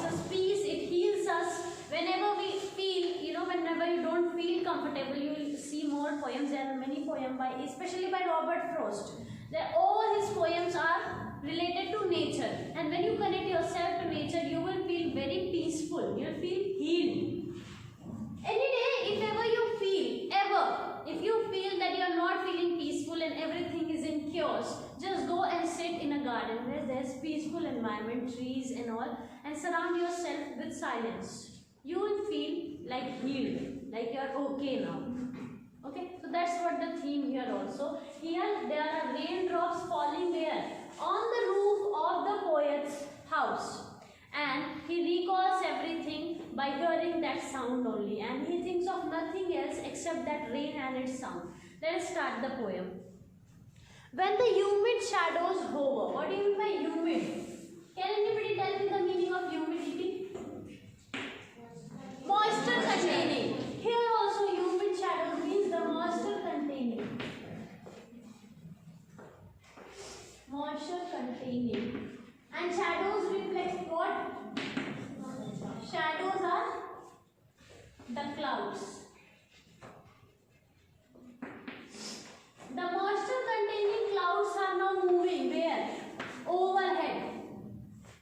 us peace, it heals us. Whenever we feel, whenever you don't feel comfortable, you will see more poems. There are many poems by, especially by Robert Frost. All his poems are related to nature, and when you connect yourself to nature, you will feel very peaceful. You will feel healed. Any day, if you feel that you are not feeling peaceful and everything is in chaos, just go and sit in a garden where there's peaceful environment, trees and all, and surround yourself with silence. You will feel like healed, like you are okay now. Okay, so that's what the theme here also. Here there are raindrops falling where? On the roof of the poet's house. And he recalls everything by hearing that sound only. And he thinks of nothing else except that rain and its sound. Let us start the poem. When the humid shadows hover. What do you mean by humid? Can anybody tell me the meaning of humidity? Moisture containing. Here also humid shadows means the moisture containing. Moisture containing. And shadows reflect what? Shadows are the clouds. The moisture containing clouds are now moving where? Overhead.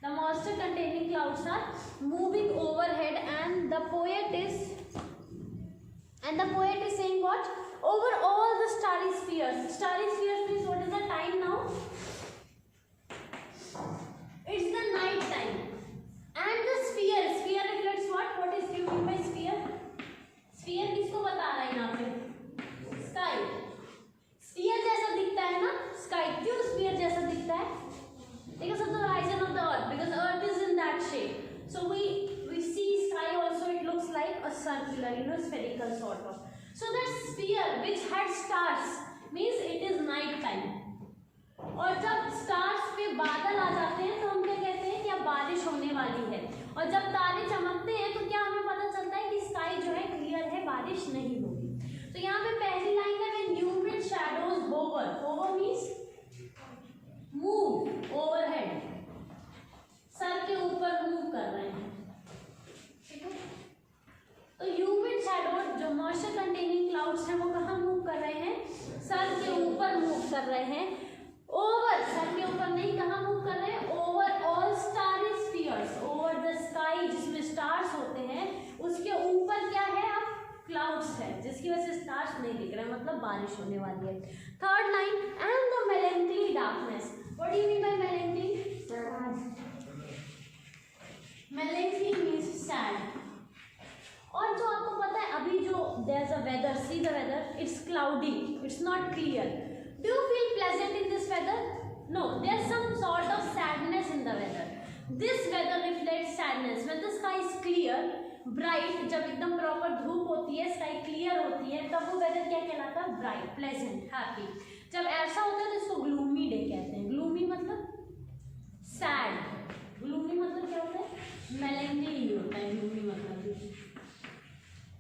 The moisture containing clouds are moving overhead, and the poet is saying what? Over all the starry spheres. Starry spheres means what is the time now? It's the night time. And the sphere reflects what? What is you mean by sphere? Sphere किसको बता रहा है यहाँ पे? Sky. Sphere जैसा दिखता है ना? Sky क्यों sphere जैसा दिखता है? Because of the horizon of the earth. Because earth is in that shape. So we see sky also. It looks like a circular, spherical sort of. So that sphere which had stars means it is night time. और जब stars पे बादल आ जाते हैं तो हम क्या कहते हैं कि अब बारिश होने वाली है. और जब तारे चमकते हैं तो क्या हमें पता चलता है कि स्काई जो है क्लियर है, बारिश नहीं होगी. तो यहाँ पे पहली लाइन है when humid shadows hover. Hover means move overhead. Sir के ऊपर मूव कर रहे हैं. ठीक है. तो humid shadows जो moisture containing clouds हैं वो कहाँ मूव कर रहे हैं? सर के ऊपर मूव कर रहे हैं. ओवर, सर के ऊपर नहीं, कहाँ मूव कर रहे हैं? Over all starry spheres. Over the sky जिसमें स्टार्स होते हैं उसके ऊपर क्या है? अब क्लाउड्स है जिसकी वजह से स्टार्स नहीं दिख रहे हैं, मतलब बारिश होने वाली है. Third line and the melancholy darkness. What do you mean by melancholy? Melancholy means sad. और जो आपको पता है अभी जो there is a weather, see the weather, it's cloudy, it's not clear. Do you feel pleasant in this weather? No, there's some sort of sadness in the weather. This weather reflects sadness. When the sky is clear, bright, जब एकदम proper धूप होती है, sky clear होती है, तब वो weather क्या कहलाता है? Bright, pleasant, happy. जब ऐसा होता है तो इसको gloomy day कहते हैं. Gloomy मतलब sad. Gloomy मतलब क्या होता है? Melancholy होता है gloomy मतलब.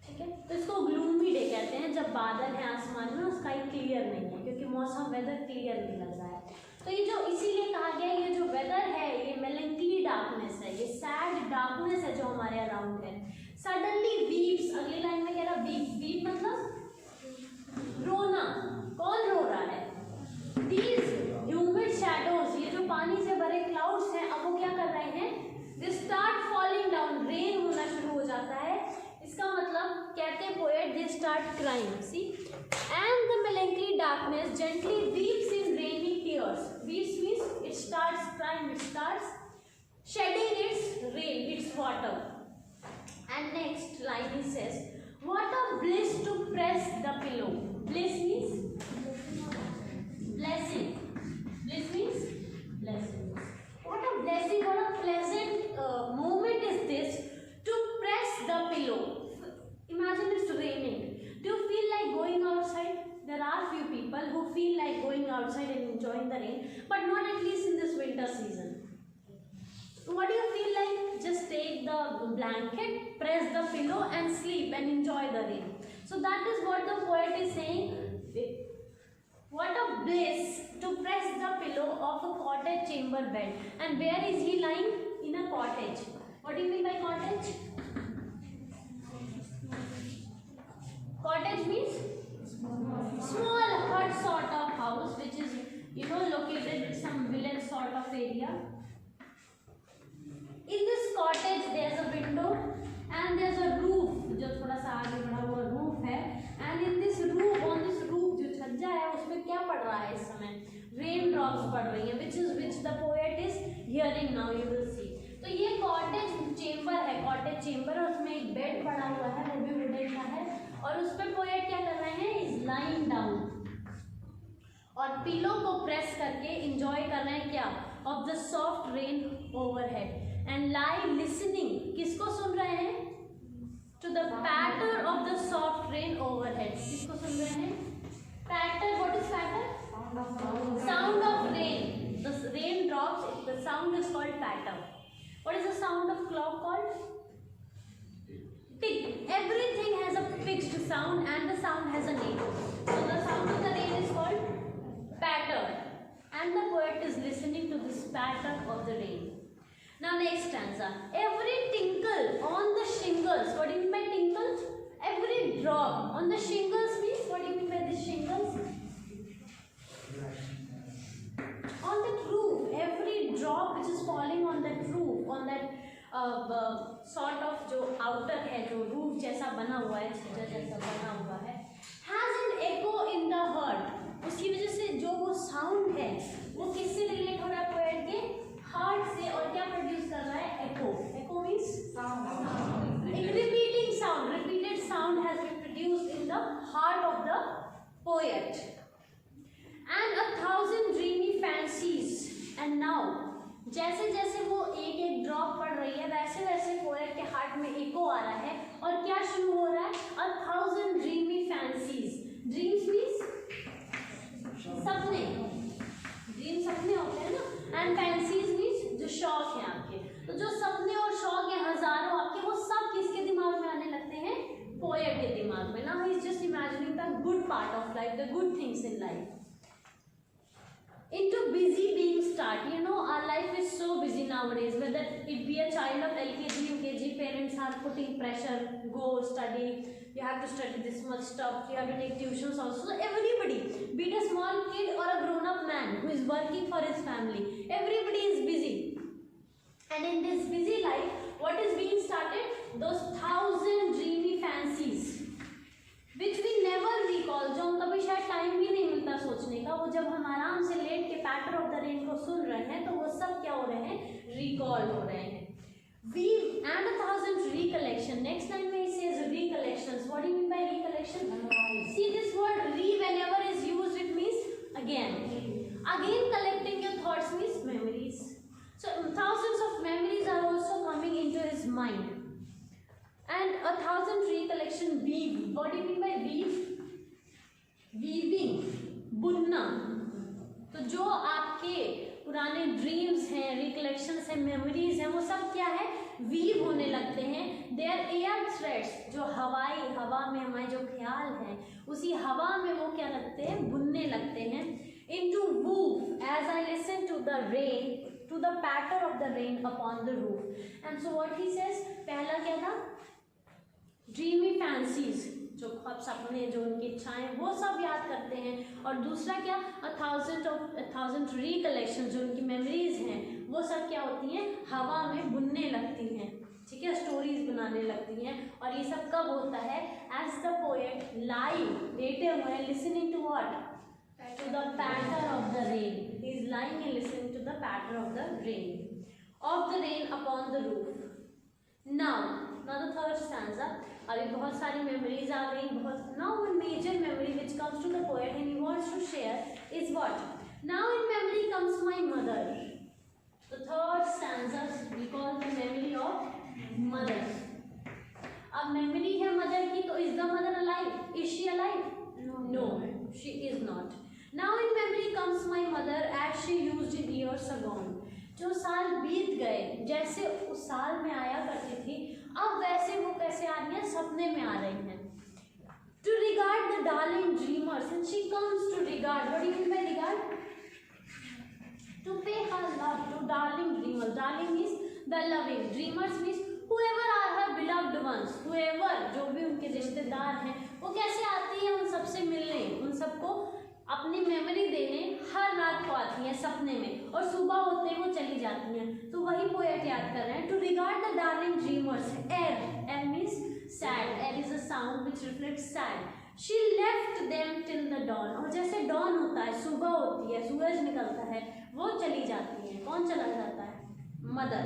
ठीक है, तो इसको ग्लूमी डे कहते हैं जब बादल है आसमान में, स्काई क्लियर नहीं है क्योंकि मौसम वेदर क्लियर नहीं लग रहा है. तो ये जो इसीलिए कहा गया ये जो वेदर है ये मेलेंकली डार्कनेस है, ये सैड डार्कनेस है जो हमारे अराउंड है. Suddenly weeps. अगली लाइन में कह रहा वीप. वीप मतलब रोना. कौन रो रहा है? These humid shadows. ये जो पानी से भरे क्लाउड्स हैं अब वो क्या कर रहे हैं? They start falling down. Rain होना शुरू हो जाता है. इसका मतलब कहते हैं poet they start crying. See and the melancholy darkness gently weeps in rainy tears. Weeps means it starts crying, it starts shedding its rain, its water. And next line he says, what a bliss to press the pillow. Bliss means blessing. Bliss means blessing. What a blessing, what a pleasant moment is this to press the pillow. Imagine it's raining. Do you feel like going outside? There are few people who feel like going outside and enjoying the rain, but not at least in this winter season. What do you feel like? Just take the blanket, press the pillow and sleep and enjoy the rain. So that is what the poet is saying. What a bliss to press the pillow of a cottage chamber bed. And where is he lying? In a cottage. What do you mean by cottage? Cottage means small hut sort of house which is located in some village sort of area. In this cottage there's a window and there's a roof जो थोड़ा सा आगे बढ़ा हुआ roof है, and in this roof, on this roof जो छज्जा है उसमें क्या पड़ रहा है इस समय? रेन ड्रॉप्स पड़ रही हैं, which the poet is hearing now, you will see. तो ये कॉटेज चेम्बर है, कॉटेज चेम्बर, और उसमें एक बेड पड़ा हुआ है, वो भी वुडन का है, और उस पर पोएट क्या कर रहे हैं? इज लाइंग डाउन और पिलो को प्रेस करके इंजॉय कर रहे हैं क्या? Of the soft rain overhead and lie listening. किसको सुन रहे हैं? To the patter of the soft rain overhead. किसको सुन रहे हैं? Patter. What is patter? Sound of rain. The rain drops. The sound is called patter. What is the sound of clock called? Tick. Everything has a fixed sound and the sound has a name. So the sound of the rain is called patter. And the poet is listening to this patter of the rain. Now next stanza. Every tinkle on the shingles. What do you mean by tinkles? Every drop on the shingles means, what do you mean by the shingles? On that roof, every drop which is falling on that roof, on that sort of जो outer है, जो roof जैसा बना हुआ है, छज्जा जैसा बना हुआ है, has an echo in the heart. उसकी वजह से जो वो sound है वो किससे relate हो रहा है? पोएट के heart से. और क्या produce कर रहा है? echo. echo means sound. एक repeating sound, repeated sound has been produced in the heart of the poet. And 1,000 dreamy fancies. And now, जैसे जैसे वो एक एक ड्रॉप पड़ रही है वैसे वैसे पोएट के हार्ट में इको आ रहा है और क्या शुरू हो रहा है? 1,000 dreamy fancies. Dreams means सपने. ड्रीम सपने होते हैं ना. And fancies means जो शौक है आपके. तो जो सपने और शौक है हजारों आपके, वो सब किसके दिमाग में आने लगते हैं? पोएट के दिमाग में. Now he is just imagining the good part of life, the good things in life. Into busy being start. Our life is so busy nowadays. Whether it be a child of LKG, UKG, parents are putting pressure. Go study. You have to study this much stuff. You have to take tuitions also. So everybody, be it a small kid or a grown-up man who is working for his family, everybody is busy. And in this busy life, what is being started? Those 1,000 dreamy fancies. Which we never recall, जो हम कभी शायद time भी नहीं मिलता सोचने का. वो जब हम आराम से लेट के पैटर ऑफ द रेन को सुन रहे हैं तो वो सब क्या हो रहे हैं? रिकॉल हो रहे हैं. Weave and 1,000 recollection. Next time when he says recollections, what do you mean by recollection? See this word re whenever is used, it means again. Again collecting your thoughts means memories. So thousands of memories are also coming into his mind. And 1,000 recollection weave. What do you mean by weave? Weaving, बुनना. तो जो आपके पुराने dreams हैं, recollections हैं, memories हैं, वो सब क्या है? वीव होने लगते हैं. They are air threads. जो हवा में हमारे जो ख्याल हैं उसी हवा में वो क्या लगते हैं? बुनने लगते हैं. Into woof as I listen to the rain, to the patter of the rain upon the roof. And so what he says, पहला क्या था? ड्रीमी फैंसीज, जो ख्वाब सपने, जो उनकी इच्छाएं, वो सब याद करते हैं. और दूसरा क्या? 1,000 रिकलेक्शन, जो उनकी मेमोरीज हैं वो सब क्या होती हैं? हवा में बुनने लगती हैं. ठीक है, स्टोरीज बनाने लगती हैं. और ये सब कब होता है? एज द पोएट लाइव, लेटे हुए हैं, listening to what? To the patter of the rain. He is lying and listening to the patter of the rain upon the roof. Now the third stanza. अभी बहुत सारी memories आ गई. बहुत. Now one major memory which comes to the poet and he wants to share is what? Now in memory comes my mother. The third stanza we call the memory of mother. अब memory है mother की, तो is the mother alive? Is she alive? No, she is not. Now in memory comes my mother as she used in years agone. जो साल बीत गए, जैसे उस साल में आया करती थी, अब वैसे वो कैसे आ रही हैं? सपने में आ रही हैं. To regard the darling dreamers, and she comes to regard. What do you mean by regard? To pay her love to darling dreamers. Darling is beloved. Dreamers means whoever are her beloved ones, whoever, जो भी उनके रिश्तेदार हैं, वो कैसे आती है उन सबसे मिलने, उन सबको अपनी मेमोरी देने हर रात को आती हैं सपने में, और सुबह होते ही वो चली जाती हैं. तो वही पोएट याद कर रहे हैं. To regard the darling dreamers, er means sad, er is a sound which reflects sad. She left them till the dawn, और जैसे डॉन होता है, सुबह होती है, सूरज निकलता है, वो चली जाती है. कौन चला जाता है? मदर,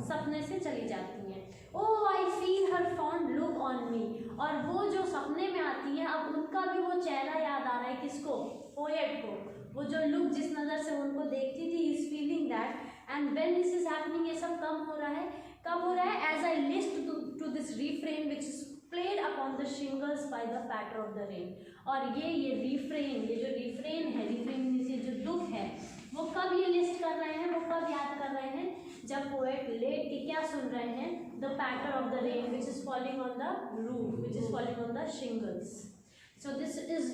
सपने से चली जाती हैं. Oh I feel her fond look on me, और वो जो सपने में आती है, अब उनका भी वो चेहरा याद आ रहा है. किसको? पोएट को. वो जो लुक, जिस नज़र से उनको देखती थी, is feeling that. And when this is happening, ये सब कब हो रहा है? कब हो रहा है? As I list to this refrain which is played upon the shingles by the patter of the rain. और ये रिफ्रेन, ये जो रिफ्रेन है, रिफ्रेन मीन्स ये जो दुख है, वो कब ये लिस्ट कर रहे हैं, वो कब याद कर रहे हैं? जब पोएट लेट के क्या सुन रहे हैं? The patter of the rain which is falling on the roof, which is falling on the shingles. So this is,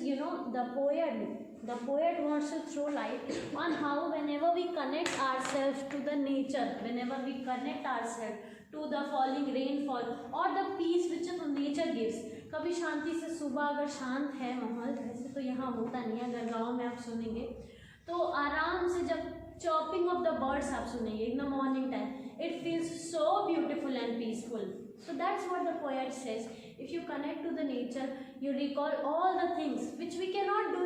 the poet wants to throw light on how whenever we connect ourselves to the nature, whenever we connect ourselves to the falling rainfall or the peace which nature gives. कभी शांति से सुबह अगर शांत है माहौल, वैसे तो यहाँ होता नहीं है, अगर गाँव में आप सुनेंगे तो आराम से जब चॉपिंग ऑफ द बर्ड्स आप सुनेंगे in the morning time, it feels so beautiful and peaceful. So that's what the poet says. If you connect to the nature, you recall all the things which we cannot do